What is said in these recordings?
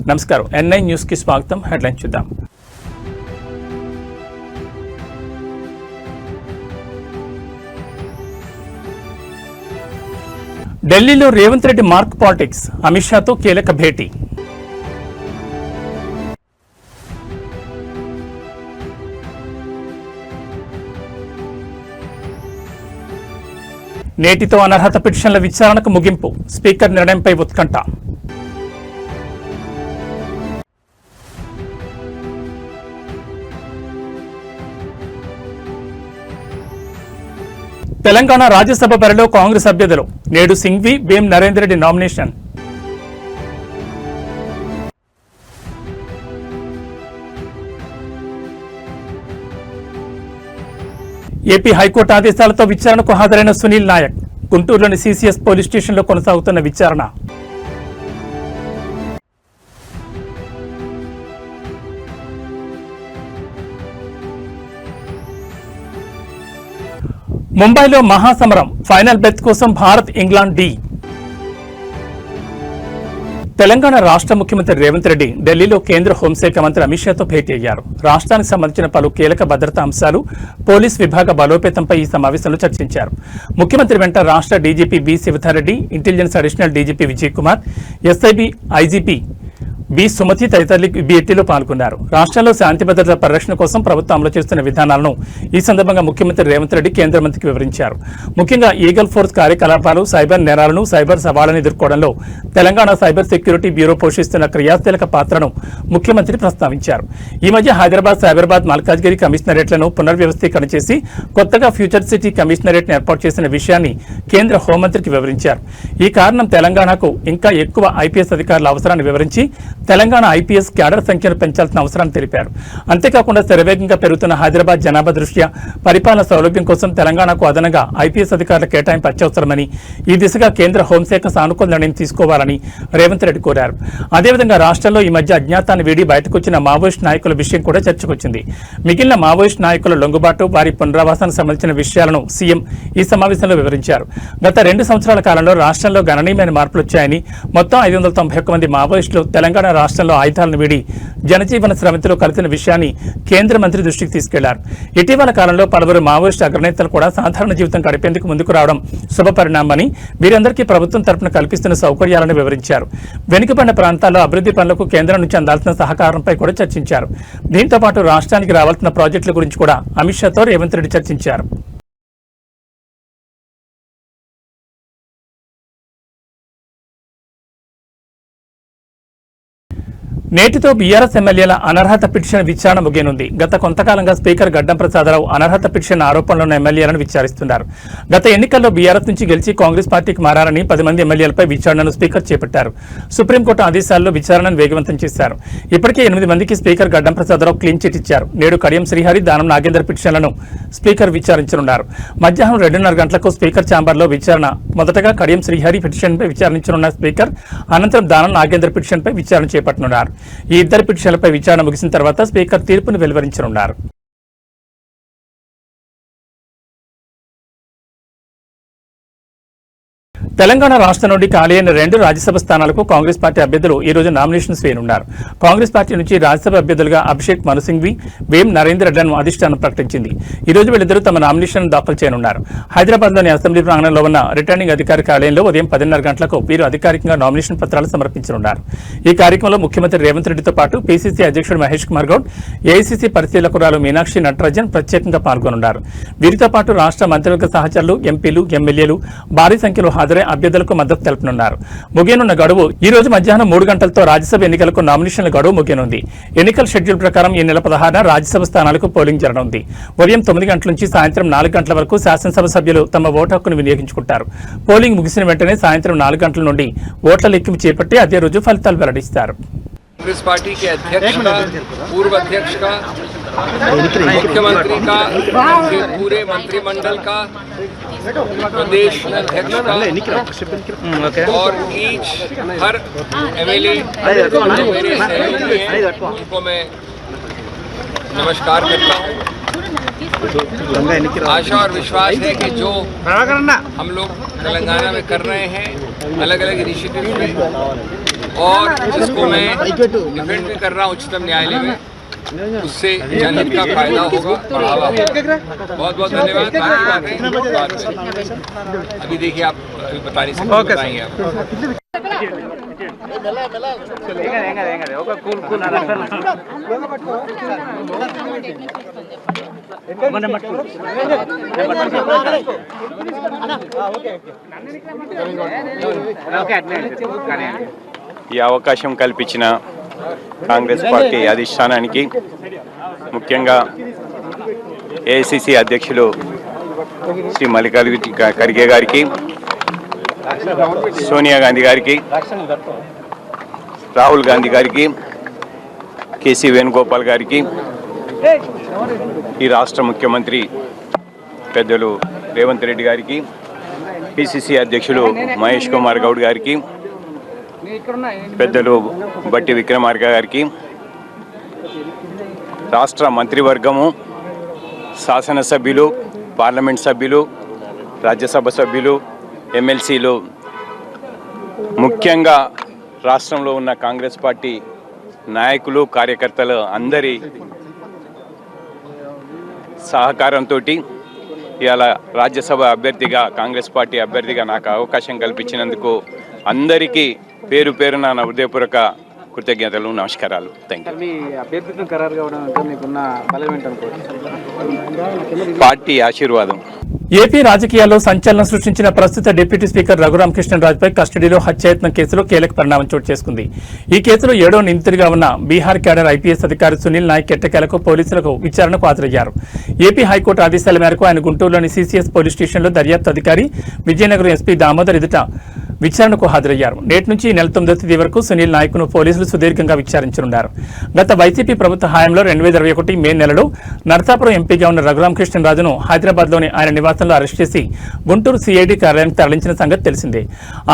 నమస్కారం N9 news కి స్వాగతం. హెడ్లైన్ చూద్దాం. ఢిల్లీలో రేవంత్ రెడ్డి మార్క్ పాలిటిక్స్, అమిత్ షాతో కీలక భేటీ. నేటితో అనర్హత పిటిషన్ల విచారణకు ముగింపు, స్పీకర్ నిర్ణయంపై ఉత్కంఠ. తెలంగాణ రాజ్యసభ బరిలో కాంగ్రెస్ అభ్యర్థులు, నేడు Singhvi, Vem Narender Reddy nomination. AP high court ఆదేశాలతో విచారణకు హాజరైన సునీల్ నాయక్, గుంటూరులోని సిసిఎస్ పోలీస్ స్టేషన్లో కొనసాగుతున్న విచారణ. ముంబైలో మహాసమరం, ఫైనల్ బెత్ కోసం భారత్ ఇంగ్లాండ్ డి. తెలంగాణ రాష్ట్ర ముఖ్యమంత్రి రేవంత్ రెడ్డి ఢిల్లీలో కేంద్ర హోంశాఖ మంత్రి అమిత్ షాతో భేటీ అయ్యారు. రాష్ట్రానికి సంబంధించిన పలు కీలక భద్రతా అంశాలు, పోలీస్ విభాగ బలోపేతంపై ఈ సమావేశంలో చర్చించారు. ముఖ్యమంత్రి వెంట రాష్ట్ర DGP B Shivadhar Reddy, intelligence additional DGP Vijay Kumar, SIB IGP B Sumathi తదితరులు భేటీలో పాల్గొన్నారు. రాష్ట్రంలో శాంతి భద్రతల పరిరక్షణ కోసం ప్రభుత్వం అమలు చేస్తున్న విధానాలను ఈ సందర్భంగా ముఖ్యమంత్రి రేవంత్ రెడ్డి కేంద్ర మంత్రికి వివరించారు. ముఖ్యంగా ఈగల్ ఫోర్స్ కార్యకలాపాలు, సైబర్ నేరాలను, సైబర్ సవాళ్లను ఎదుర్కోవడంలో తెలంగాణ సైబర్ సెక్యూరిటీ బ్యూరో పోషిస్తున్న క్రియాశీలక పాత్రను ముఖ్యమంత్రి ప్రస్తావించారు. ఈ మధ్య హైదరాబాద్, సైబరాబాద్, మల్కాజ్గిరి కమిషనరేట్లను పునర్వ్యవస్థీకరణ చేసి కొత్తగా ఫ్యూచర్ సిటీ కమిషనరేట్ ను ఏర్పాటు చేసిన విషయాన్ని కేంద్ర హోంమంత్రికి వివరించారు. ఈ కారణం తెలంగాణకు ఇంకా ఎక్కువ ఐపీఎస్ అధికారుల అవసరాన్ని వివరించి తెలంగాణ ఐపీఎస్ క్యాడర్ సంఖ్యను పెంచాల్సిన అవసరాన్ని తెలిపారు. అంతేకాకుండా శరవేగంగా పెరుగుతున్న హైదరాబాద్ జనాభా దృష్ట్యా పరిపాలన సౌలభ్యం కోసం తెలంగాణకు అదనంగా ఐపీఎస్ అధికారుల కేటాయింపు అత్యవసరమని, ఈ దిశగా కేంద్ర హోంశాఖ సానుకూల నిర్ణయం తీసుకోవాలని రేవంత్ రెడ్డి కోరారు. అదేవిధంగా రాష్ట్రంలో ఈ మధ్య అజ్ఞాతాన్ని వీడి బయటకు వచ్చిన మావోయిస్ట్ నాయకుల విషయం కూడా చర్చకొచ్చింది. మిగిలిన మావోయిస్ట్ నాయకుల లొంగుబాటు, వారి పునరావాసానికి సంబంధించిన విషయాలను సీఎం ఈ సమావేశంలో వివరించారు. గత 2 సంవత్సరాల కాలంలో రాష్ట్రంలో గణనీయమైన మార్పులు వచ్చాయని, మొత్తం 591 మంది మావోయిస్టులు తెలంగాణ రాష్ట్రంలో ఆయుధాలను వీడి జనజీవన స్రవంతిలో కలిసిన విషయాన్ని కేంద్ర మంత్రి దృష్టికి తీసుకెళ్లారు. ఇటీవల కాలంలో పలువురు మావోయిస్టు అగ్రనేతలు కూడా సాధారణ జీవితం గడిపేందుకు ముందుకు రావడం శుభపరిణామని, వీరందరికీ ప్రభుత్వం తరపున కల్పిస్తున్న సౌకర్యాలను వివరించారు. వెనుకబడిన ప్రాంతాల్లో అభివృద్ధి పనులకు కేంద్రం నుంచి అందాల్సిన సహకారంపై కూడా చర్చించారు. దీంతో పాటు రాష్ట్రానికి రావాల్సిన ప్రాజెక్టుల గురించి కూడా అమిత్ షాతో రేవంత్ రెడ్డి చర్చించారు. నేటితో బీఆర్ఎస్ ఎమ్మెల్యేల అనర్హత పిటిషన్ విచారణ ముగియనుంది. గత కొంతకాలంగా స్పీకర్ గడ్డం ప్రసాదరావు అనర్హత పిటిషన్ ఆరోపణలున్న ఎమ్మెల్యేలను విచారిస్తున్నారు. గత ఎన్నికల్లో బీఆర్ఎస్ నుంచి గెలిచి కాంగ్రెస్ పార్టీకి మారారని 10 మంది ఎమ్మెల్యేలపై విచారణను స్పీకర్ చేపట్టారు. సుప్రీంకోర్టు ఆదేశాల్లో విచారణను వేగవంతం చేశారు. ఇప్పటికే 8 మందికి స్పీకర్ గడ్డం ప్రసాదరావు క్లీన్ చిట్ ఇచ్చారు. నేడు కడియం శ్రీహరి, దానం నాగేందర్ పిటిషన్లను స్పీకర్ విచారించనున్నారు. మధ్యాహ్నం 2:30 గంటలకు స్పీకర్ ఛాంబర్లో విచారణ. మొదటగా కడియం శ్రీహరి పిటిషన్పై విచారించనున్న స్పీకర్, అనంతరం దానం నాగేందర్ పిటిషన్పై విచారణ చేపట్టనున్నారు. ఈ ఇద్దరు పిటిషన్లపై విచారణ ముగిసిన తర్వాత స్పీకర్ తీర్పును వెలువరించనున్నారు. తెలంగాణ రాష్ట్రం నుండి ఖాళీ అయిన 2 రాజ్యసభ స్థానాలకు కాంగ్రెస్ పార్టీ అభ్యర్థులు ఈ రోజు నామినేషన్స్ వేయనున్నారు. కాంగ్రెస్ పార్టీ నుంచి రాజ్యసభ అభ్యర్థులుగా అభిషేక్ మను సింఘ్వి, వేం నరేందర్ రెడ్డిలను అధిష్టానం ప్రకటించింది. ఈ రోజు వీళ్ళిద్దరూ తమ నామినేషన్ దాఖలు చేయనున్నారు. హైదరాబాద్లోని అసెంబ్లీ ప్రాంగణంలో ఉన్న రిటర్నింగ్ అధికారి కార్యాలయంలో ఉదయం 10:30 గంటలకు వీరు అధికారికంగా నామినేషన్ పత్రాలు సమర్పించనున్నారు. ఈ కార్యక్రమంలో ముఖ్యమంత్రి రేవంత్ రెడ్డితో పాటు పీసీసీ అధ్యక్షుడు మహేష్ కుమార్ గౌడ్, ఏఐసీసీ పరిశీలకురాలు మీనాక్షి నటరాజన్ ప్రత్యేకంగా పాల్గొనున్నారు. వీరితో పాటు రాష్ట్ర మంత్రివర్గ సహచరులు, ఎంపీలు, ఎమ్మెల్యేలు భారీ సంఖ్యలో హాజరై అభ్యర్థులకు మద్దతు తెలుపనున్నారు. ముగియనున్న గడువు ఈ రోజు మధ్యాహ్నం 3 గంటలతో రాజ్యసభ ఎన్నికలకు నామినేషన్ల గడువు ముగియనుంది. ఎన్నికల షెడ్యూల్ ప్రకారం ఈ నెల 16న రాజ్యసభ స్థానాలకు పోలింగ్ జరగనుంది. ఉదయం 9 గంటల నుంచి సాయంత్రం 4 గంటల వరకు శాసనసభ సభ్యులు తమ ఓటు హక్కును వినియోగించుకుంటారు. పోలింగ్ ముగిసిన వెంటనే సాయంత్రం 4 గంటల నుండి ఓట్ల లెక్కింపు చేపట్టి అదే రోజు ఫలితాలు వెల్లడిస్తారు. कांग्रेस पार्टी के अध्यक्ष का, पूर्व अध्यक्ष का, मुख्यमंत्री का, पूरे मंत्रिमंडल का, प्रदेश अध्यक्ष का और हर एमएलए जो मेरे सहयोगी हैं उनको मैं नमस्कार करता हूँ। आशा और विश्वास है कि जो हम लोग तेलंगाना में कर रहे हैं अलग अलग इनिशिएटिव में और इसको मैं डिफेंड भी कर रहा हूँ उच्चतम न्यायालय में, उससे जनहित का फायदा होगा, बढ़ावा होगा। बहुत बहुत धन्यवाद। अभी देखिए आप बता नहीं सकते, बताएंगे आप। ఈ అవకాశం కల్పించిన కాంగ్రెస్ పార్టీ అధిష్టానానికి, ముఖ్యంగా ఏఐసిసి అధ్యక్షులు శ్రీ మల్లికార్జున ఖర్గే గారికి, సోనియా గాంధీ గారికి, రాహుల్ గాంధీ గారికి, కేసీ వేణుగోపాల్ గారికి, ఈ రాష్ట్ర ముఖ్యమంత్రి పెద్దలు రేవంత్ రెడ్డి గారికి, పిసిసి అధ్యక్షులు మహేష్ కుమార్ గౌడ్ గారికి, పెద్దలు బట్టి విక్రమార్క గారికి, రాష్ట్ర మంత్రివర్గము, శాసనసభ్యులు, పార్లమెంట్ సభ్యులు, రాజ్యసభ సభ్యులు, ఎమ్మెల్సీలు, ముఖ్యంగా రాష్ట్రంలో ఉన్న కాంగ్రెస్ పార్టీ నాయకులు, కార్యకర్తలు అందరి సహకారంతో ఇవాళ రాజ్యసభ అభ్యర్థిగా, కాంగ్రెస్ పార్టీ అభ్యర్థిగా నాకు అవకాశం కల్పించినందుకు అందరికీ పేరు పేరున నా హృదయపూర్వక కృతజ్ఞతలు, నమస్కారాలు. Thank you. పార్టీ ఆశీర్వాదం. ఏపీ రాజకీయాల్లో సంచలనం సృష్టించిన ప్రస్తుత డిప్యూటీ స్పీకర్ రఘురామకృష్ణరాజుపై కస్టడీలో హత్యాయత్నం కేసులో కీలక పరిణామం చోటు చేసుకుంది. ఈ కేసులో 7వ నిందితుడిగా ఉన్న బీహార్ క్యాడర్ ఐపీఎస్ అధికారి సునీల్ నాయక్ ఎట్టకేలకు పోలీసులకు విచారణకు హాజరయ్యారు. ఏపీ హైకోర్టు ఆదేశాల మేరకు ఆయన గుంటూరులోని సీసీఎస్ పోలీస్ స్టేషన్లో దర్యాప్తు అధికారి, విజయనగరం ఎస్పీ దామోదర్ ఎదుట విచారణకు హాజరయ్యారు. నేటి నుంచి ఈ నెల 9వ తేదీ వరకు సునీల్ నాయక్ను పోలీసులు సుదీర్ఘంగా విచారించనున్నారు. గత వైసీపీ ప్రభుత్వ హయాంలో 2021 మే నెలలో నరసాపురం ఎంపీగా ఉన్న రఘురామకృష్ణరాజును హైదరాబాద్లోని ఆయన నివాసంలో అరెస్ట్ చేసి గుంటూరు సిఐడి కార్యాలయానికి తరలించిన సంగతి తెలిసిందే.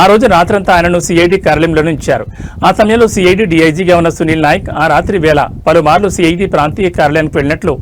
ఆ రోజు రాత్రంతా ఆయనను సిఐడి కార్యాలయంలో ఉంచారు. ఆ సమయంలో సిఐడి డీఐజీగా ఉన్న సునీల్ నాయక్ ఆ రాత్రి వేళ పలుమార్లు సిఐడి ప్రాంతీయ కార్యాలయానికి వెళ్లినట్లు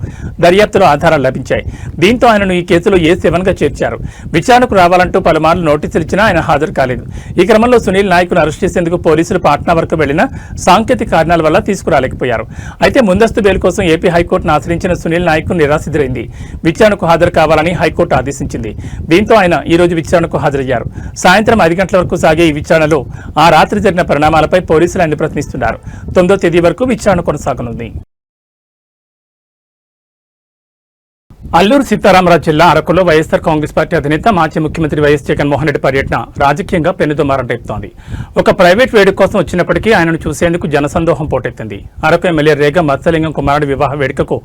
దర్యాప్తులో ఆధారాలు లభించాయి. దీంతో ఆయనను ఈ కేసులో A7 గా చేర్చారు. విచారణకు రావాలంటూ పలుమార్లు నోటీసులు ఇచ్చినా ఆయన హాజరు కాలేదు. ఈ క్రమంలో సునీల్ నాయక్ను అరెస్ట్ చేసేందుకు పోలీసులు పాట్నా వరకు వెళ్లిన సాంకేతిక కారణాల వల్ల తీసుకురాలేకపోయారు. అయితే ముందస్తు బెయిల్ కోసం ఏపీ హైకోర్టును ఆశ్రయించిన సునీల్ నాయక్ నిరాశెదురైంది. విచారణకు హాజరు కావాలని హైకోర్టు ఆదేశించింది. దీంతో ఆయన ఈ రోజు విచారణకు హాజరయ్యారు. సాయంత్రం 5 గంటల వరకు సాగే ఈ విచారణలో ఆ రాత్రి జరిగిన పరిణామాలపై పోలీసులు ఆయన ప్రశ్నిస్తున్నారు. 9వ తేదీ వరకు విచారణ కొనసాగనుంది. అల్లూరు సీతారామరాజు జిల్లా అరకులో వైఎస్సార్ కాంగ్రెస్ పార్టీ అధినేత మాజీ ముఖ్యమంత్రి వైఎస్ జగన్మోహన్ రెడ్డి పర్యటన రాజకీయంగా పెనుదుమారం రేపుతోంది. ఒక ప్రైవేట్ వేడుక కోసం వచ్చినప్పటికీ ఆయనను చూసేందుకు జనసందోహం పోటెత్తింది. అరకు ఎమ్మెల్యే రేగ మత్స్యలింగం కుమారుడి వివాహ వేడుకకు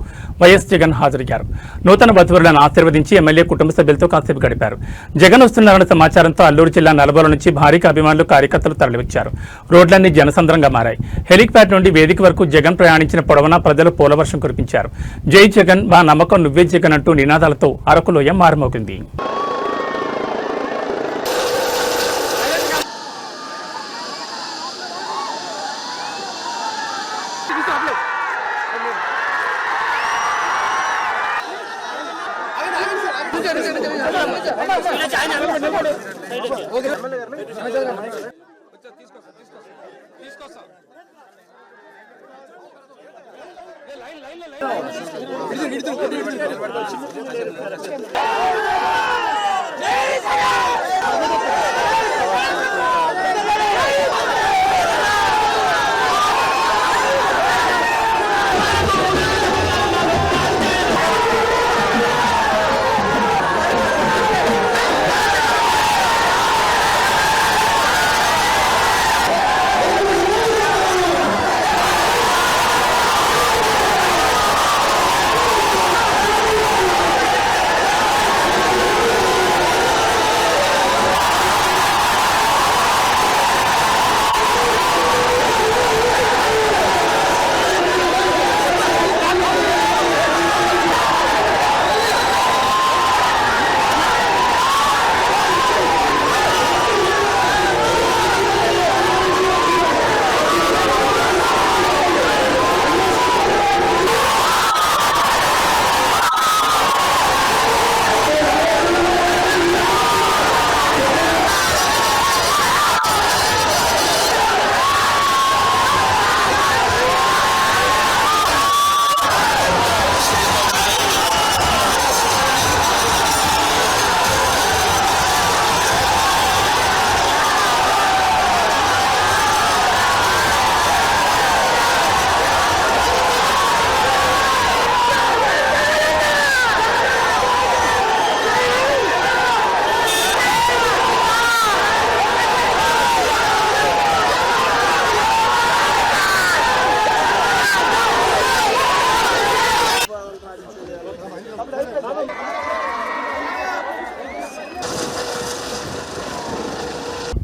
వైఎస్ జగన్ హాజరయ్యారు. నూతన వధువులను ఆశీర్వదించి ఎమ్మెల్యే కుటుంబ సభ్యులతో కాసేపు గడిపారు. జగన్ వస్తున్నారన్న సమాచారంతో అల్లూరు జిల్లా నలుబోల నుంచి భారీగా అభిమానులు, కార్యకర్తలు తరలివచ్చారు. రోడ్లన్నీ జనసంద్రంగా మారాయి. హెలిప్యాడ్ నుండి వేదిక వరకు జగన్ ప్రయాణించిన పొడవునా ప్రజలు పూలవర్షం కురిపించారు. జై జగన్, మా నమ్మకం నువ్వే జగన్ అంటూ నినాదాలతో అరకులోయ మారుమోగింది.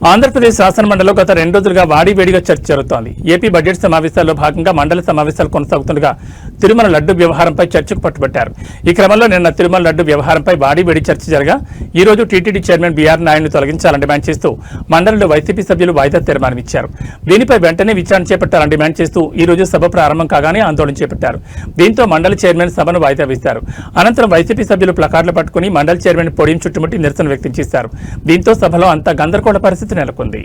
ఆంధ్రప్రదేశ్ శాసనమండలిలో గత 2 రోజులుగా వాడివేడిగా చర్చ జరుగుతోంది. ఏపీ బడ్జెట్ సమావేశాల్లో భాగంగా మండలి సమావేశాలు కొనసాగుతుండగా తిరుమల లడ్డు వ్యవహారంపై చర్చకు పట్టుబట్టారు. ఈ క్రమంలో నిన్న తిరుమల లడ్డు వ్యవహారంపై వాడివేడి చర్చ జరగా ఈ రోజు టీటీడీ చైర్మన్ బీఆర్ నాయుడును తొలగించాలని డిమాండ్ చేస్తూ మండలిలో వైసీపీ సభ్యులు వాయిదా తీర్మానమిచ్చారు. దీనిపై వెంటనే విచారణ చేపట్టాలని డిమాండ్ చేస్తూ ఈ రోజు సభ ప్రారంభం కాగానే ఆందోళన చేపట్టారు. దీంతో మండలి చైర్మన్ సభను వాయిదా వేశారు. అనంతరం వైసీపీ సభ్యులు ప్లకార్డులు పట్టుకుని మండలి చైర్మన్ పొడియం చుట్టుముట్టి నిరసన వ్యక్తం చేశారు. దీంతో సభలో అంతా గందరగోళ పరిస్థితి నెలకొంది.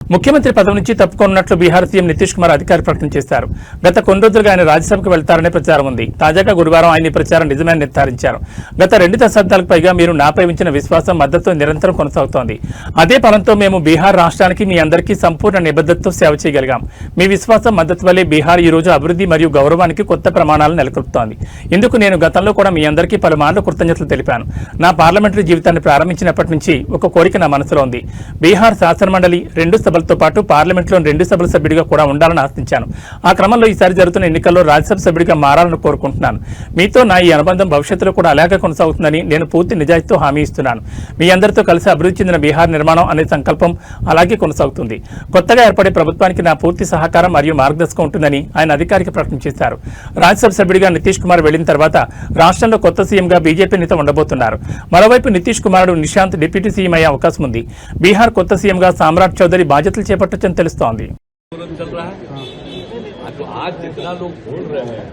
ముఖ్యమంత్రి పదవి నుంచి తప్పుకున్నట్లు బీహార్ సీఎం నితీష్ కుమార్ అధికారిక ప్రకటన చేశారు. గత కొన్ని రోజులుగా ఆయన రాజ్యసభకు వెళ్తారనే ప్రచారం ఉంది. తాజాగా గురువారం ఆయన ఈ ప్రచారం నిజమని నిర్ధారించారు. గత 2 దశాబ్దాలకు పైగా మీరు నాపై ఉంచిన విశ్వాసం, మద్దతు నిరంతరం కొనసాగుతోంది. అదే పలంతో మేము బీహార్ రాష్ట్రానికి మీ అందరికీ సంపూర్ణ నిబద్ధతతో సేవ చేయగలిగాం. మీ విశ్వాసం, మద్దతు వల్లే బీహార్ ఈ రోజు అభివృద్ధి మరియు గౌరవానికి కొత్త ప్రమాణాలను నెలకొల్పుతోంది. ఇందుకు నేను గతంలో కూడా మీ అందరికీ పలుమార్లు కృతజ్ఞతలు తెలిపాను. నా పార్లమెంటరీ జీవితాన్ని ప్రారంభించినప్పటి నుంచి ఒక కోరిక నా మనసులో ఉంది. బీహార్ శాసనమండలి 2 సభలతో పాటు పార్లమెంట్లో 2 సభల సభ్యుడిగా కూడా ఉండాలని ఆశించాను. ఆ క్రమంలో ఈసారి జరుగుతున్న ఎన్నికల్లో రాజ్యసభ సభ్యుడిగా మారాలని కోరుకుంటున్నాను. మీతో నా ఈ అనుబంధం భవిష్యత్తులో కూడా అలాగే కొనసాగుతుందని నేను పూర్తి నిజాయితీతో హామీ ఇస్తున్నాను. మీ అందరితో కలిసి అభివృద్ధి చెందిన బీహార్ నిర్మాణం అనే సంకల్పం అలాగే కొనసాగుతుంది. కొత్తగా ఏర్పడే ప్రభుత్వానికి నా పూర్తి సహకారం మరియు మార్గదర్శకం ఉంటుందని ఆయన అధికారిక ప్రకటన చేశారు. రాజ్యసభ సభ్యుడిగా నితీష్ కుమార్ వెళ్లిన తర్వాత రాష్ట్రంలో కొత్త సీఎంగా బీజేపీ నేత ఉండబోతున్నారు. మరోవైపు నితీష్ కుమారుడు నిశాంత్ డిప్యూటీ సీఎం అయ్యే అవకాశం ఉంది. బీహార్ కొత్త సీఎంగా సామ్రాట్ చౌదరి బాధ్యతలు చేపట్టొచ్చని తెలుస్తోంది. तो आज जितना लोग बोल रहे हैं,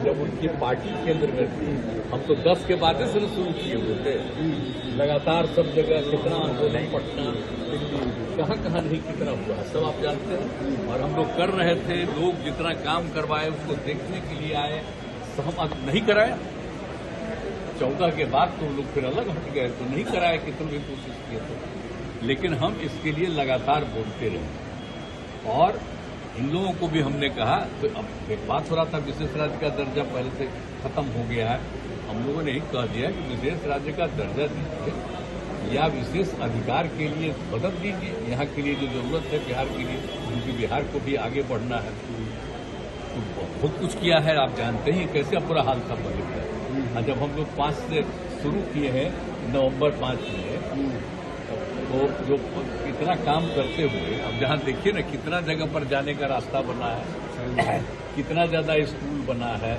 जब उनकी पार्टी केंद्र में थी, हम तो 10 के बाद से शुरू किए हुए थे। लगातार सब जगह कितना आंदोलन, पटना, दिल्ली, कहाँ नहीं कितना हुआ सब आप जानते हैं। और हम लोग कर रहे थे, लोग जितना काम करवाए उसको देखने के लिए आए, तो हम नहीं कराए। 14 के बाद तो लोग फिर अलग हट गए, तो नहीं कराए, कितनी भी कोशिश किए थे। लेकिन हम इसके लिए लगातार बोलते रहे और इन लोगों को भी हमने कहा। तो अब एक बात हो रहा था, विशेष राज्य का दर्जा पहले से खत्म हो गया है। हम लोगों ने ही कह दिया कि विशेष राज्य का दर्जा दीजिए या विशेष अधिकार के लिए मदद दीजिए। यहाँ के लिए जो जरूरत है बिहार के लिए, क्योंकि बिहार को भी आगे बढ़ना है। तो बहुत कुछ किया है, आप जानते हैं कैसे बुरा हाल था पहले। जब हम लोग 5 से शुरू किए हैं, नवंबर 5 में, तो जो इतना काम करते हुए अब जहाँ देखिए ना कितना जगह पर जाने का रास्ता बना है, कितना ज्यादा स्कूल बना है,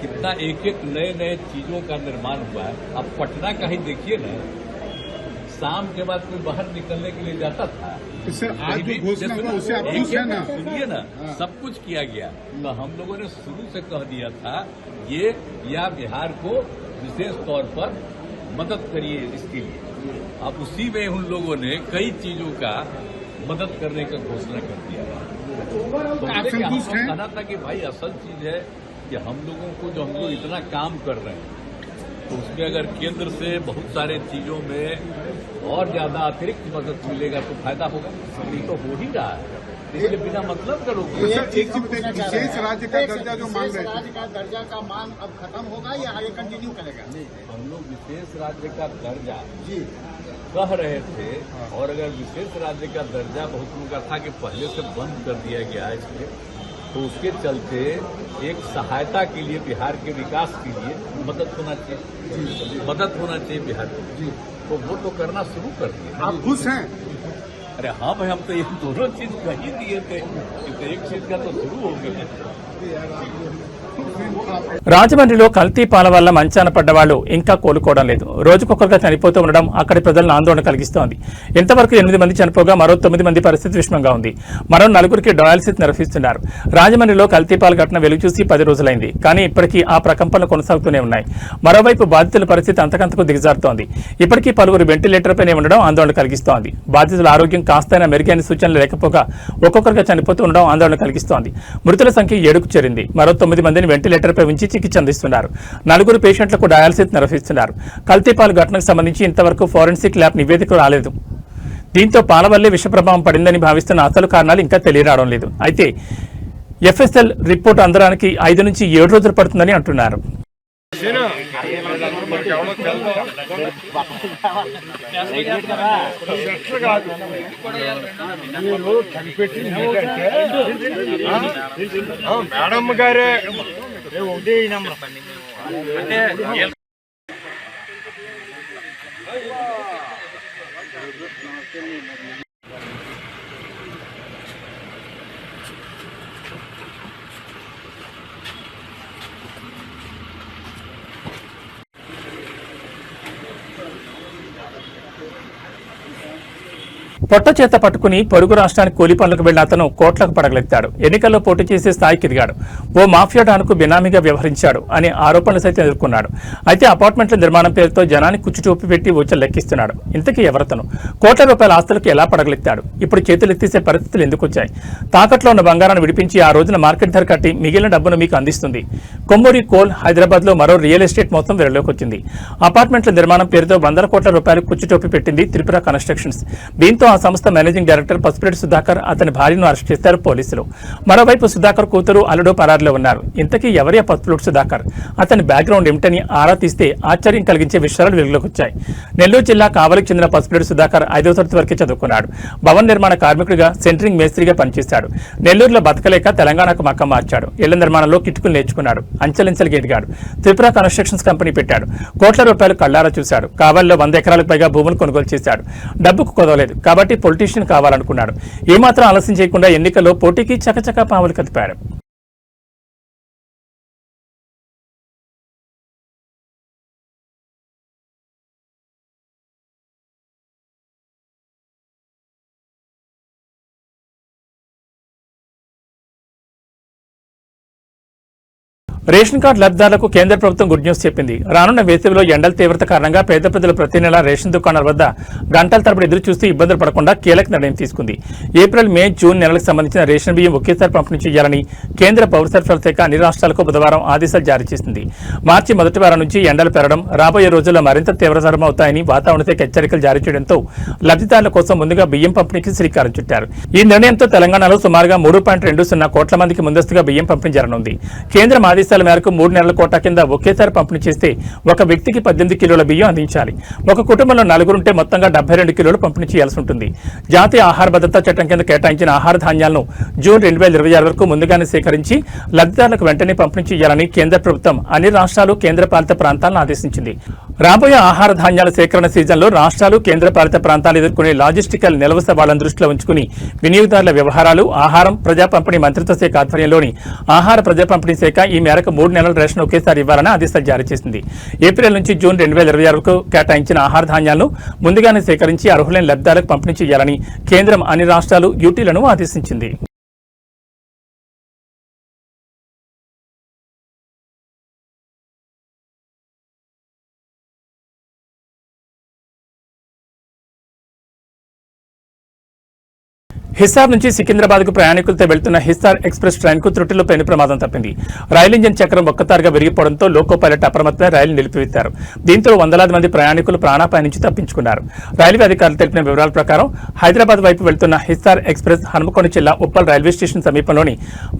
कितना एक नए चीजों का निर्माण हुआ है। अब पटना का ही देखिए ना, शाम के बाद कोई बाहर निकलने के लिए जाता था, आज जो घोषणा हुआ उसे आप खुश हैं ना? सुनिए ना, सब कुछ किया गया। तो हम लोगों ने शुरू से कह दिया था ये या बिहार को विशेष तौर पर मदद करिए इसके लिए। अब उसी में उन लोगों ने कई चीजों का मदद करने का घोषणा कर दिया। तो आप संतुष्ट हैं? कहना था कि भाई असल चीज है कि हम लोगों को जो हम लोग इतना काम कर रहे हैं, तो उसमें अगर केंद्र से बहुत सारे चीजों में और ज्यादा अतिरिक्त मदद मिलेगा तो फायदा होगा। ये तो हो ही रहा है, इसलिए बिना मतलब का लोग विशेष राज्य का दर्जा जो मांग रहे थे, राज्य का दर्जा का मांग अब खत्म होगा या आगे कंटिन्यू करेगा? हम लोग विशेष राज्य का दर्जा कह रहे थे। और अगर विशेष राज्य का दर्जा बहुत लोगों का था कि पहले से बंद कर दिया गया है इसलिए, तो उसके चलते एक सहायता के लिए बिहार के विकास के लिए मदद होना चाहिए बिहार को। तो वो तो करना शुरू कर दिया। आप खुश हैं? अरे हाँ भाई, हम तो ये दोनों चीज कह ही दिए थे, तो एक चीज का तो शुरू हो गया। రాజమండ్రిలో కల్తీ పాల వల్ల మంచాన పడ్డ వాళ్ళు ఇంకా కోలుకోవడం లేదు. రోజుకొకరుగా చనిపోతూ ఉండడం అక్కడి ప్రజలను ఆందోళన కలిగిస్తోంది. ఇంతవరకు 8 మంది చనిపోగా మరో 9 మంది పరిస్థితి విషమంగా ఉంది. మరో 4 డయాలసిస్ నిర్వహిస్తున్నారు. రాజమండ్రిలో కల్తీ పాల ఘటన వెలుగు చూసి 10 రోజులైంది. కానీ ఇప్పటికీ ఆ ప్రకంపనలు కొనసాగుతూనే ఉన్నాయి. మరోవైపు బాధితుల పరిస్థితి అంతకంతకు దిగజారుతోంది. ఇప్పటికీ పలువురు వెంటిలేటర్పైనే ఉండడం ఆందోళన కలిగిస్తోంది. బాధితుల ఆరోగ్యం కాస్తైనా మెరుగైన సూచనలు లేకపోగా ఒక్కొక్కరుగా చనిపోతూ ఉండడం ఆందోళన కలిగిస్తోంది. మృతుల సంఖ్య 7కు చేరింది. మరో 9 మందిని వెంటిలేటర్పై ఉంచి చికిత్స అందిస్తున్నారు. 4 పేషెంట్లకు డయాలసిస్ నిర్వహిస్తున్నారు. కల్తీపాలు ఘటనకు సంబంధించి ఇంతవరకు ఫోరెన్సిక్ ల్యాబ్ నివేదిక రాలేదు. దీంతో పాల వల్లే విష ప్రభావం పడిందని భావిస్తున్న అసలు కారణాలు ఇంకా తెలియరావడం లేదు. అయితే ఎఫ్ఎస్ఎల్ రిపోర్ట్ అందడానికి 5 నుంచి 7 రోజులు పడుతుందని అంటున్నారు. మేడం గారే ఒకటి నెంబర్ అంటే పొట్ట చేత పట్టుకుని పొరుగు రాష్ట్రానికి కూలి పనులకు వెళ్లిన అతను కోట్లకు పడగలెత్తాడు. ఎన్నికల్లో పోటీ చేసే స్థాయికి ఎదిగాడు. ఓ మాఫియా డాన్కు బినామీగా వ్యవహరించాడు అనే ఆరోపణలు సైతం ఎదుర్కొన్నాడు. అయితే అపార్ట్మెంట్ల నిర్మాణం పేరుతో జనానికి కుచ్చుటూపి పెట్టి వచ్చి లెక్కిస్తున్నాడు. ఇంతకీ ఎవరతను? కోట్ల రూపాయల ఆస్తులకు ఎలా పడగలెత్తాడు? ఇప్పుడు చేతులు ఎత్తేసే పరిస్థితులు ఎందుకు వచ్చాయి? తాకట్లో ఉన్న బంగారాన్ని విడిపించి ఆ రోజున మార్కెట్ ధర కట్టి మిగిలిన డబ్బును మీకు అందిస్తుంది. కొమ్మూరి కోల్ హైదరాబాద్ లో మరో రియల్ ఎస్టేట్ మొత్తం వెలుగులోకి వచ్చింది. అపార్ట్మెంట్ల నిర్మాణం పేరుతో 100 కోట్ల రూపాయలు కుచ్చుటోపి పెట్టింది త్రిపుర కన్స్ట్రక్షన్స్. దీంతో ఆ సంస్థ మేనేజింగ్ డైరెక్టర్ పసుపురెడ్డి సుధాకర్ అతని భార్యను అరెస్ట్ చేశారు పోలీసులు. మరోవైపు సుధాకర్ కూతురు అల్లుడు పరారులో ఉన్నారు. ఇంతకీ ఎవరి పసుపురెడ్డి సుధాకర్? అతని బ్యాక్గ్రౌండ్ ఏమిటని ఆరా తీస్తే ఆశ్చర్యం కలిగించే విషయాలు వెలుగులోకి వచ్చాయి. నెల్లూరు జిల్లా కావలికి చెందిన పసుపురెడ్డి సుధాకర్ 5వ తరగతి వరకే చదువుకున్నాడు. భవన నిర్మాణ కార్మికుడిగా సెంటరింగ్ మేస్త్రిగా పనిచేశాడు. నెల్లూరులో బతకలేక తెలంగాణకు మక్కం మార్చాడు. ఇళ్ల నిర్మాణంలో కిటుకులు నేర్చుకున్నాడు. అంచెలంచెలుగా ఎదిగాడు. త్రిపుర కన్స్ట్రక్షన్స్ కంపెనీ పెట్టాడు. కోట్ల రూపాయలు కళ్లారా చూశాడు. కావలిలో 100 ఎకరాలకు పైగా భూములు కొనుగోలు చేశాడు. డబ్బుకు కొదవలేదు కాబట్టి పొలిటీషియన్ కావాలనుకున్నాడు. ఏమాత్రం ఆలస్యం చేయకుండా ఎన్నికల్లో పోటీకి చకచకా పావులు కదిపాడు. రేషన్ కార్డు లబ్ధిదారులకు కేంద్ర ప్రభుత్వం గుడ్ న్యూస్ చెప్పింది. రానున్న వేసవిలో ఎండల తీవ్రత కారణంగా పేద ప్రజలు ప్రతి నెల రేషన్ దుకాణాల వద్ద గంటల తరబడి ఎదురు చూస్తూ ఇబ్బందులు పడకుండా కీలక నిర్ణయం తీసుకుంది. ఏప్రిల్, మే, జూన్ నెలలకు సంబంధించిన రేషన్ బియ్యం ఒకేసారి పంపిణీ చేయాలని కేంద్ర పౌర సరఫరాల శాఖ అన్ని రాష్ట్రాలకు బుధవారం ఆదేశాలు జారీ చేసింది. మార్చి మొదటి వారం నుంచి ఎండలు పెరగడం, రాబోయే రోజుల్లో మరింత తీవ్రతరమవుతాయని వాతావరణ శాఖ హెచ్చరికలు జారీ చేయడంతో లబ్ధిదారుల కోసం ముందుగా బియ్యం పంపిణీకి శ్రీకారం చుట్టారు. ఈ నిర్ణయంతో తెలంగాణలో సుమారుగా 3.20 కోట్ల మందికి ముందస్తుగా బియ్యం పంపిణీ జరగనుంది. కేంద్రం ఆదేశాల మేరకు 3 నెలల కోటా కింద ఒకేసారి పంపిణీ చేస్తే ఒక వ్యక్తికి 18 కిలోల బియ్యం అందించాలి. ఒక కుటుంబంలో 4 ఉంటే మొత్తంగా 72 కిలోలు పంపిణీ చేయాల్సి ఉంటుంది. జాతీయ ఆహార భద్రతా చట్టం కింద కేటాయించిన ఆహార ధాన్యాలను జూన్ 2026 వరకు ముందుగానే సేకరించి లబ్ధిదారులకు వెంటనే పంపిణీ చేయాలని కేంద్ర ప్రభుత్వం అన్ని రాష్ట్రాలు, కేంద్రపాలిత ప్రాంతాలను ఆదేశించింది. రాబోయే ఆహార ధాన్యాల సేకరణ సీజన్లో రాష్ట్రాలు, కేంద్రపాలిత ప్రాంతాలు ఎదుర్కొనే లాజిస్టికల్ నిల్వ సవాళ్లను దృష్టిలో ఉంచుకుని వినియోగదారుల వ్యవహారాలు, ఆహారం, ప్రజా పంపిణీ మంత్రిత్వ శాఖ ఆధ్వర్యంలోని ఆహార ప్రజా పంపిణీ శాఖ ఈ మేరకు 3 నెలల రేషన్ ఒకేసారి ఇవ్వాలని ఆదేశాలు జారీ చేసింది. ఏప్రిల్ నుంచి జూన్ 2026 వరకు కేటాయించిన ఆహార ధాన్యాలను ముందుగానే సేకరించి అర్హులైన లబ్ధిదారులకు పంపిణీ చేయాలని కేంద్రం అన్ని రాష్ట్రాలు, యూటీలను ఆదేశించింది. హిస్సార్ నుంచి సికింద్రాబాద్ కు ప్రయాణికులతో వెళ్తున్న హిస్సార్ ఎక్స్ప్రెస్ ట్రైన్ కు త్రుటిలో పెను ప్రమాదం తప్పింది. రైలు ఇంజిన్ చక్రం ఒక్కసారిగా విరిగిపోవడంతో లోకో పైలట్ అప్రమత్తమై రైలు నిలిపివేశారు. దీంతో వందలాది మంది ప్రయాణికులు ప్రాణాపాయ నుంచి తప్పించుకున్నారు. రైల్వే అధికారులు తెలిపిన వివరాల ప్రకారం హైదరాబాద్ వైపు వెళ్తున్న హిస్సార్ ఎక్స్ప్రెస్ హనుమకొండ జిల్లా ఉప్పల్ రైల్వే స్టేషన్ సమీపంలోని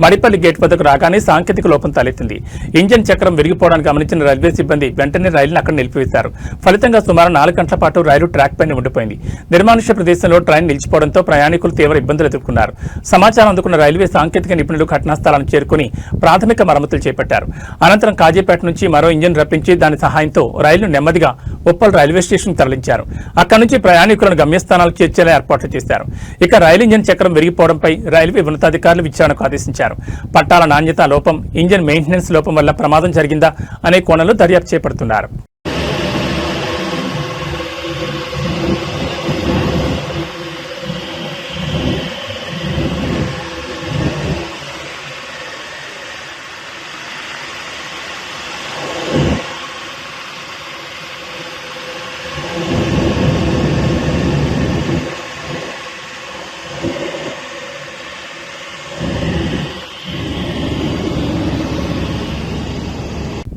మడిపల్లి గేట్ వద్దకు రాగానే సాంకేతిక లోపం తలెత్తింది. ఇంజిన్ చక్రం విరిగిపోవడానికి గమనించిన రైల్వే సిబ్బంది వెంటనే రైలును అక్కడ నిలిపివేశారు. ఫలితంగా సుమారు 4 గంటల పాటు రైలు ట్రాక్ పైన ఉండిపోయింది. నిర్మానుష్య ప్రదేశంలో ట్రైన్ నిలిచిపోవడంతో ప్రయాణికులు తీవ్ర ఇబ్బందులు ఎదుర్కొన్నారు. సమాచారం అందుకున్న రైల్వే సాంకేతిక నిపుణులు ఘటనా స్థలాన్ని చేరుకుని ప్రాథమిక మరమ్మతులు చేపట్టారు. అనంతరం కాజీపేట నుంచి మరో ఇంజిన్ రప్పించి దాని సహాయంతో రైలును నెమ్మదిగా ఉప్పల్ రైల్వే స్టేషన్ తరలించారు. అక్కడి నుంచి ప్రయాణికులను గమ్యస్థానాలకు చేర్చేలా ఏర్పాట్లు చేశారు. ఇక రైలు ఇంజిన్ చక్రం విరిగిపోవడంపై రైల్వే ఉన్నతాధికారులు విచారణకు ఆదేశించారు. పట్టాల నాణ్యత లోపం, ఇంజిన్ మెయింటెనెన్స్ లోపం వల్ల ప్రమాదం జరిగిందా అనే కోణంలో దర్యాప్తు చేపడుతున్నారు.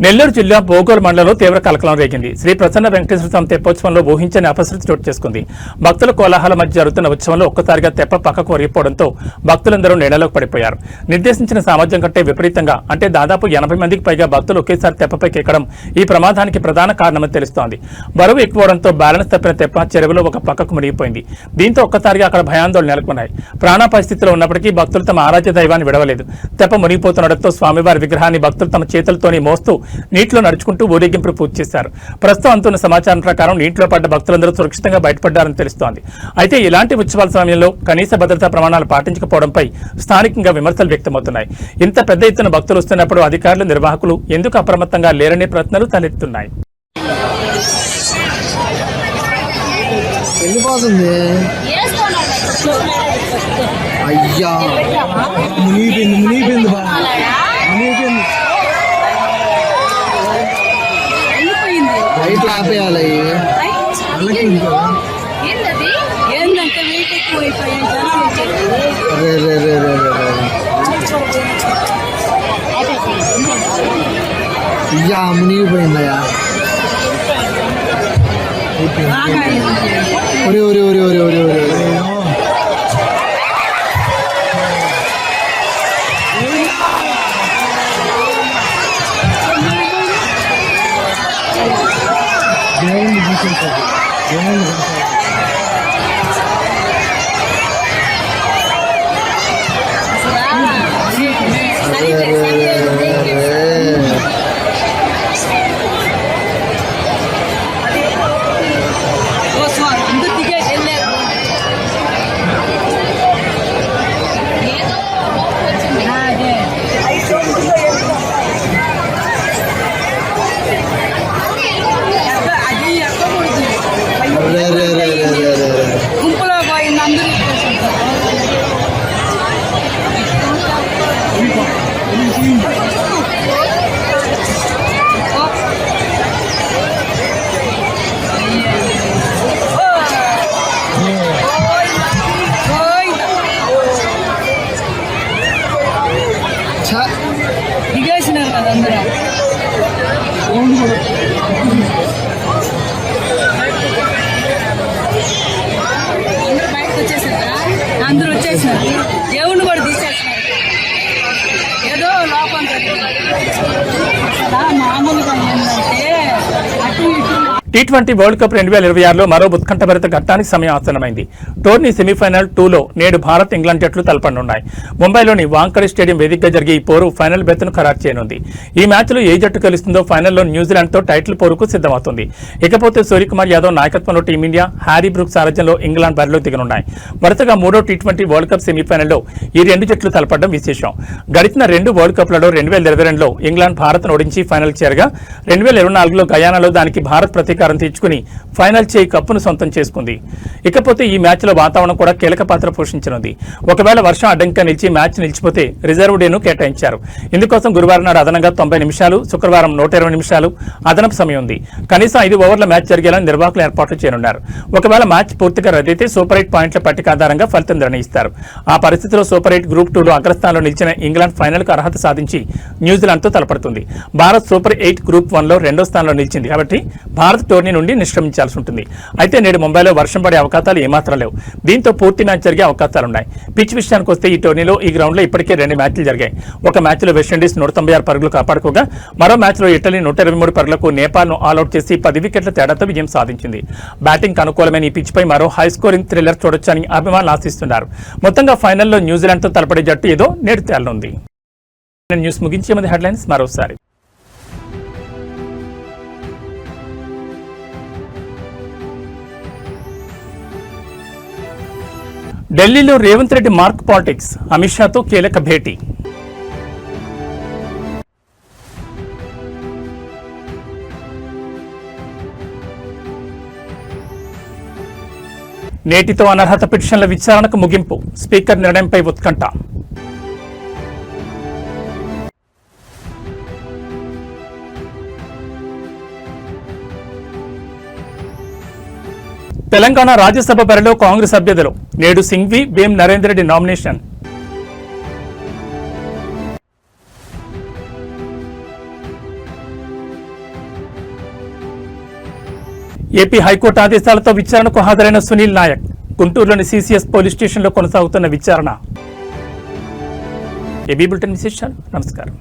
నెల్లూరు జిల్లా బోగోలు మండలంలో తీవ్ర కలకలం రేగింది. శ్రీ ప్రసన్న వెంకటేశ్వర స్వామి తెప్పోత్సవంలో ఊహించని అపశృతి చోటు చేసుకుంది. భక్తుల కోలాహల మధ్య జరుగుతున్న ఉత్సవంలో ఒక్కసారిగా తెప్ప పక్కకు ఒరిగిపోవడంతో భక్తులందరూ నీడలోకి పడిపోయారు. నిర్దేశించిన సామర్థ్యం కంటే విపరీతంగా అంటే దాదాపు 80 మందికి పైగా భక్తులు ఒకేసారి తెప్పపైకి ఎక్కడం ఈ ప్రమాదానికి ప్రధాన కారణమని తెలుస్తోంది. బరువు ఎక్కువడంతో బ్యాలెన్స్ తప్పిన తెప్ప చెరువులో ఒక పక్కకు మునిగిపోయింది. దీంతో ఒక్కసారిగా అక్కడ భయాందోళన నెలకొన్నాయి. ప్రాణాపాయ స్థితిలో ఉన్నప్పటికీ భక్తులు తమ ఆరాధ్య దైవాన్ని విడవలేదు. తెప్ప మునిగిపోతుండటంతో స్వామివారి విగ్రహాన్ని భక్తులు తమ చేతులతోనే మోస్తూ నీటిలో నడుచుకుంటూ ఊరేగింపులు పూర్తి చేశారు. ప్రస్తుతం అందుతున్న సమాచారం ప్రకారం నీటిలో పడ్డ భక్తులందరూ సురక్షితంగా బయటపడ్డారని తెలుస్తోంది. అయితే ఇలాంటి ఉత్సవాల సమయంలో కనీస భద్రతా ప్రమాణాలు పాటించకపోవడంపై స్థానికంగా విమర్శలు వ్యక్తమవుతున్నాయి. ఇంత పెద్ద ఎత్తున భక్తులు వస్తున్నప్పుడు అధికారులు, నిర్వాహకులు ఎందుకు అప్రమత్తంగా లేరనే ప్రశ్నలు తలెత్తుతున్నాయి. అయ్యా మునిగిపోయింది బా లైట్లు ఆపేయాలి. అయ్యా మునిగిపోయిందయ్యా. ఒరే ఒరే ఒరే ఒరే ఒరే ఒరే దిగేసినారు కదా అందరూ. అందరూ బయటకు వచ్చేసారా? అందరూ వచ్చేసినారు. దేవుణ్ణి కూడా తీసేసినారు. ఏదో లోపం మామూలుగా ఏంటంటే అటు ఇటు. T20 వరల్డ్ కప్ 2026లో మరో ఉత్కంఠభరిత ఘట్టానికి సమయం ఆసన్నమైంది. టోర్నీ సెమీఫైనల్ 2లో నేడు భారత్, ఇంగ్లాండ్ జట్లు తలపడనున్నాయి. ముంబైలోని వాంకడే స్టేడియం వేదికగా జరిగే ఈ పోరు ఫైనల్ బెత్తును ఖరారు చేయనుంది. ఈ మ్యాచ్లో ఏ జట్టు గెలుస్తుందో ఫైనల్లో న్యూజిలాండ్తో టైటిల్ పోరుకు సిద్ధమవుతుంది. ఇకపోతే సూర్యకుమార్ యాదవ్ నాయకత్వంలో టీమిండియా, హ్యారీ బ్రూక్స్ సారథ్యంలో ఇంగ్లాండ్ బరిలో దిగనున్నాయి. వరుసగా మూడో T20 వరల్డ్ కప్ సెమీఫైనల్లో ఈ రెండు జట్లు తలపడడం విశేషం. గడిచిన 2 వరల్డ్ కప్లలో 2022లో ఇంగ్లాండ్ భారత్ను ఓడించి ఫైనల్ చేరగా 2024లో గయానాలో దానికి భారత్ ప్రతీకారం తీర్చుకుని ఫైనల్ చేయి కప్పును సొంతం చేసుకుంది. ఇకపోతే ఈ మ్యాచ్లో వాతావరణం కూడా కీలక పాత్ర పోషించనుంది. ఒకవేళ వర్షం అడ్డంకిగా నిలిచి మ్యాచ్ నిలిచిపోతే రిజర్వ్ డేను కేటాయించారు. ఇందుకోసం గురువారం నాడు అదనంగా 90 నిమిషాలు, శుక్రవారం 120 నిమిషాలు అదనపు సమయం ఉంది. కనీసం 5 ఓవర్ల మ్యాచ్ జరిగేలా నిర్వాహకులు ఏర్పాట్లు చేయనున్నారు. ఒకవేళ మ్యాచ్ పూర్తిగా రద్దయితే సూపర్ 8 పాయింట్ల పట్టిక ఆధారంగా ఫలితం నిర్ణయిస్తారు. ఆ పరిస్థితిలో సూపర్ 8 గ్రూప్ 2లో అగ్రస్థానంలో నిలిచిన ఇంగ్లాండ్ ఫైనల్కు అర్హత సాధించి న్యూజిలాండ్తో తలపడుతుంది. భారత్ సూపర్ 8 గ్రూప్ 1లో 2వ స్థానంలో నిలిచింది కాబట్టి భారత్ టోర్నీ నుండి నిష్క్రమించాల్సి ఉంటుంది. అయితే నేడు ముంబైలో వర్షం పడే అవకాశాలు ఏమాత్రం లేవు. దీంతో పూర్తి మ్యాచ్ జరిగే అవకాశాలున్నాయి. పిచ్ విషయానికి వస్తే ఈ టోర్నీలో ఈ గ్రౌండ్లో ఇప్పటికే 2 మ్యాచ్లు జరిగాయి. ఒక మ్యాచ్లో వెస్టిండీస్ 196 పరుగులు కాపాడుకోగా మరో మ్యాచ్లో ఇటలీ 123 పరుగులకు నేపాల్ను ఆల్అౌట్ చేసి 10 వికెట్ల తేడాతో విజయం సాధించింది. బ్యాటింగ్ అనుకూలమైన ఈ పిచ్పై మరో హై స్కోరింగ్ థ్రిల్లర్ చూడొచ్చని అభిమానులు ఆశిస్తున్నారు. మొత్తంగా ఫైనల్లో న్యూజిలాండ్తో తలపడే జట్టు ఏదో నేడు తేలనుంది. న్యూస్ ముగించే ముందు హెడ్లైన్స్ మరోసారి. ఢిల్లీలో రేవంత్ రెడ్డి మార్క్ పాలిటిక్స్, అమిత్ షాతో కీలక భేటీ. నేటితో అనర్హత పిటిషన్ల విచారణకు ముగింపు, స్పీకర్ నిర్ణయంపై ఉత్కంఠ. తెలంగాణ రాజ్యసభ బరిలో కాంగ్రెస్ అభ్యర్థులు నేడు Singhvi, Vem Narender Reddy nomination. AP high court ఆదేశాలతో విచారణకు హాజరైన సునీల్ నాయక్. గుంటూరులోని సీసీఎస్ పోలీస్ స్టేషన్లో కొనసాగుతున్న విచారణ. ఏబీ బులెటిన్ విశేషాలు. నమస్కారం.